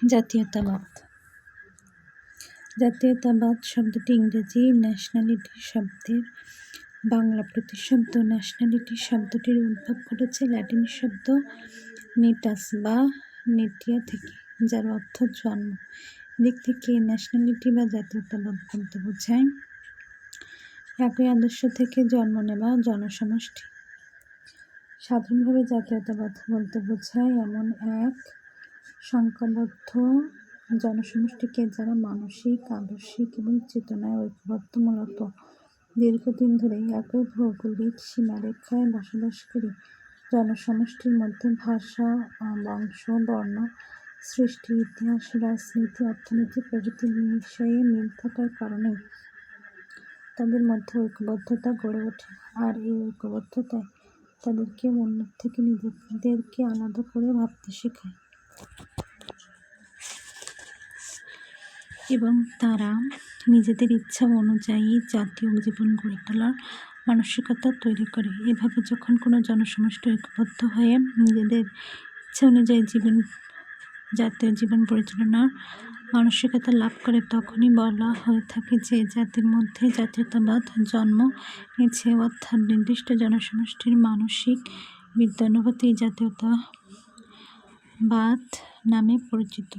জাতীয়তাবাদ। জাতীয়তাবাদ শব্দটি ইংরেজি ন্যাশনালিটি শব্দের বাংলা প্রতিশব্দ। ন্যাশনালিটি শব্দটির উদ্ভব ঘটেছে ল্যাটিন শব্দ নেটাস বা নেটিয়া থেকে, যার অর্থ জন্ম। দিক থেকে ন্যাশনালিটি বা জাতীয়তাবাদ বলতে বোঝায় একই আদর্শ থেকে জন্ম নেওয়া জনসমষ্টি। সাধারণভাবে জাতীয়তাবাদ বলতে বোঝায় এমন এক সংখ্যাবদ্ধ জনসমষ্টিকে যারা মানসিক, আদর্শিক এবং চেতনায় ঐক্যবদ্ধ, মূলত দীর্ঘদিন ধরে একই ভৌগোলিক সীমারেখায় বসবাসকারী জনসমষ্টির মধ্যে ভাষা, বংশ, বর্ণ, সৃষ্টি, ইতিহাস, রাজনীতি, অর্থনীতি প্রভৃতি বিষয়ে মিল থাকার কারণেই তাদের মধ্যে ঐক্যবদ্ধতা গড়ে ওঠে। আর এই ঐক্যবদ্ধতায় তাদেরকে অন্যের থেকে নিজেদেরকে আলাদা করে ভাবতে শেখায় এবং তারা নিজেদের ইচ্ছা অনুযায়ী জাতীয় জীবন গড়ে তোলার মানসিকতা তৈরি করে। এভাবে যখন কোনো জনসমষ্টি ঐক্যবদ্ধ হয়ে নিজেদের ইচ্ছা অনুযায়ী জাতীয় জীবন পরিচালনার মানসিকতা লাভ করে, তখনই বলা হয়ে থাকে যে জাতির মধ্যে জাতীয়তাবাদ জন্ম নিয়েছে, অর্থাৎ নির্দিষ্ট জনসমষ্টির মানসিক বিদ্যানুভূতি জাতীয়তাবাদ নামে পরিচিত।